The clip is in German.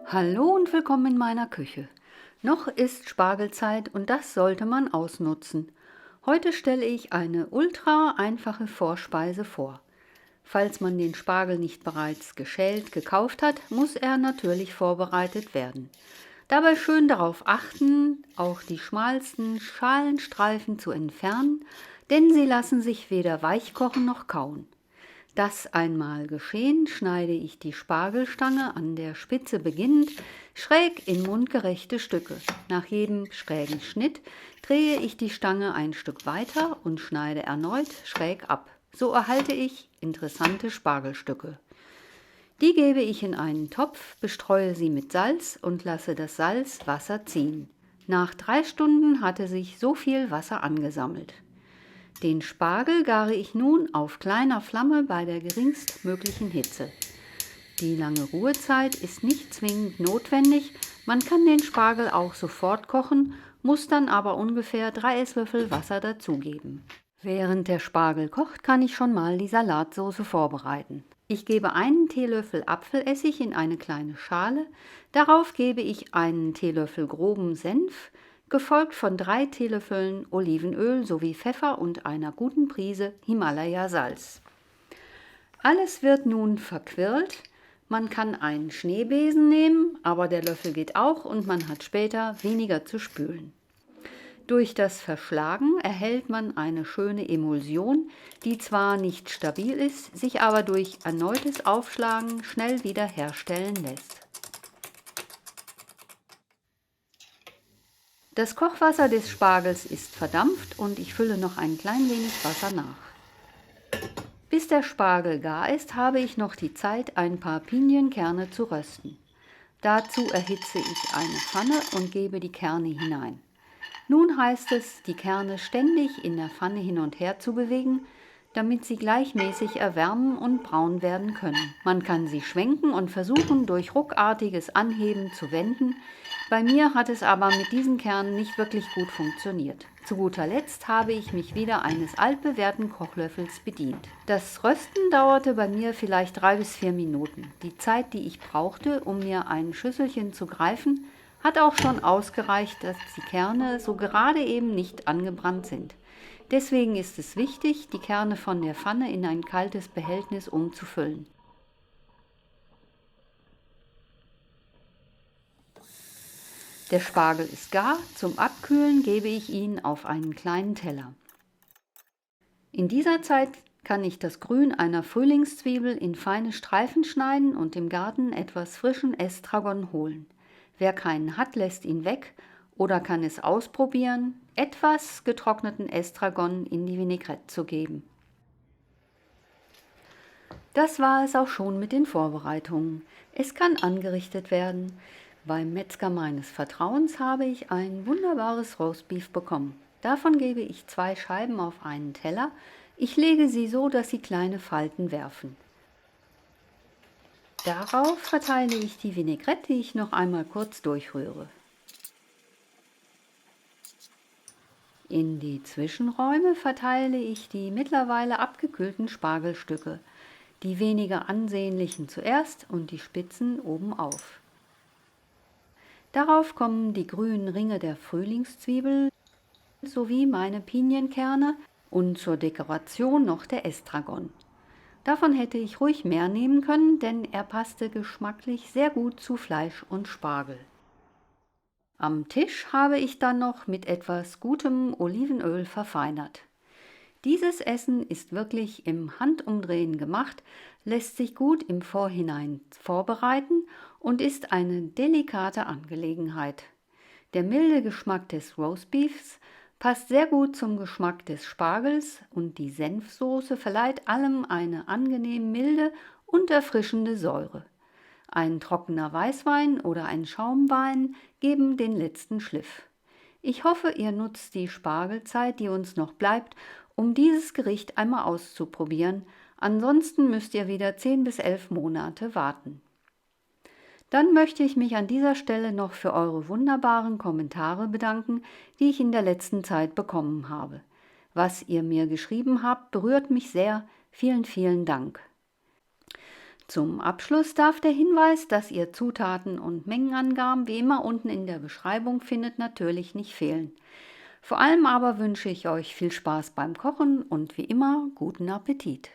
Hallo und willkommen in meiner Küche. Noch ist Spargelzeit und das sollte man ausnutzen. Heute stelle ich eine ultra einfache Vorspeise vor. Falls man den Spargel nicht bereits geschält gekauft hat, muss er natürlich vorbereitet werden. Dabei schön darauf achten, auch die schmalsten Schalenstreifen zu entfernen, denn sie lassen sich weder weich kochen noch kauen. Das einmal geschehen, schneide ich die Spargelstange an der Spitze beginnend schräg in mundgerechte Stücke. Nach jedem schrägen Schnitt drehe ich die Stange ein Stück weiter und schneide erneut schräg ab. So erhalte ich interessante Spargelstücke. Die gebe ich in einen Topf, bestreue sie mit Salz und lasse das Salzwasser ziehen. Nach 3 Stunden hatte sich so viel Wasser angesammelt. Den Spargel gare ich nun auf kleiner Flamme bei der geringstmöglichen Hitze. Die lange Ruhezeit ist nicht zwingend notwendig, man kann den Spargel auch sofort kochen, muss dann aber ungefähr 3 Esslöffel Wasser dazugeben. Während der Spargel kocht, kann ich schon mal die Salatsauce vorbereiten. Ich gebe einen Teelöffel Apfelessig in eine kleine Schale, darauf gebe ich einen Teelöffel groben Senf, gefolgt von 3 Teelöffeln Olivenöl sowie Pfeffer und einer guten Prise Himalaya-Salz. Alles wird nun verquirlt. Man kann einen Schneebesen nehmen, aber der Löffel geht auch und man hat später weniger zu spülen. Durch das Verschlagen erhält man eine schöne Emulsion, die zwar nicht stabil ist, sich aber durch erneutes Aufschlagen schnell wieder herstellen lässt. Das Kochwasser des Spargels ist verdampft und ich fülle noch ein klein wenig Wasser nach. Bis der Spargel gar ist, habe ich noch die Zeit, ein paar Pinienkerne zu rösten. Dazu erhitze ich eine Pfanne und gebe die Kerne hinein. Nun heißt es, die Kerne ständig in der Pfanne hin und her zu bewegen, damit sie gleichmäßig erwärmen und braun werden können. Man kann sie schwenken und versuchen, durch ruckartiges Anheben zu wenden. Bei mir hat es aber mit diesen Kernen nicht wirklich gut funktioniert. Zu guter Letzt habe ich mich wieder eines altbewährten Kochlöffels bedient. Das Rösten dauerte bei mir vielleicht 3 bis 4 Minuten. Die Zeit, die ich brauchte, um mir ein Schüsselchen zu greifen, hat auch schon ausgereicht, dass die Kerne so gerade eben nicht angebrannt sind. Deswegen ist es wichtig, die Kerne von der Pfanne in ein kaltes Behältnis umzufüllen. Der Spargel ist gar, zum Abkühlen gebe ich ihn auf einen kleinen Teller. In dieser Zeit kann ich das Grün einer Frühlingszwiebel in feine Streifen schneiden und im Garten etwas frischen Estragon holen. Wer keinen hat, lässt ihn weg oder kann es ausprobieren, etwas getrockneten Estragon in die Vinaigrette zu geben. Das war es auch schon mit den Vorbereitungen. Es kann angerichtet werden. Beim Metzger meines Vertrauens habe ich ein wunderbares Roastbeef bekommen. Davon gebe ich 2 Scheiben auf einen Teller. Ich lege sie so, dass sie kleine Falten werfen. Darauf verteile ich die Vinaigrette, die ich noch einmal kurz durchrühre. In die Zwischenräume verteile ich die mittlerweile abgekühlten Spargelstücke, die weniger ansehnlichen zuerst und die spitzen obenauf. Darauf kommen die grünen Ringe der Frühlingszwiebel sowie meine Pinienkerne und zur Dekoration noch der Estragon. Davon hätte ich ruhig mehr nehmen können, denn er passte geschmacklich sehr gut zu Fleisch und Spargel. Am Tisch habe ich dann noch mit etwas gutem Olivenöl verfeinert. Dieses Essen ist wirklich im Handumdrehen gemacht, lässt sich gut im Vorhinein vorbereiten und ist eine delikate Angelegenheit. Der milde Geschmack des Roastbeefs passt sehr gut zum Geschmack des Spargels und die Senfsoße verleiht allem eine angenehm milde und erfrischende Säure. Ein trockener Weißwein oder ein Schaumwein geben den letzten Schliff. Ich hoffe, ihr nutzt die Spargelzeit, die uns noch bleibt, um dieses Gericht einmal auszuprobieren. Ansonsten müsst ihr wieder 10 bis 11 Monate warten. Dann möchte ich mich an dieser Stelle noch für eure wunderbaren Kommentare bedanken, die ich in der letzten Zeit bekommen habe. Was ihr mir geschrieben habt, berührt mich sehr. Vielen, vielen Dank. Zum Abschluss darf der Hinweis, dass ihr Zutaten und Mengenangaben wie immer unten in der Beschreibung findet, natürlich nicht fehlen. Vor allem aber wünsche ich euch viel Spaß beim Kochen und wie immer guten Appetit.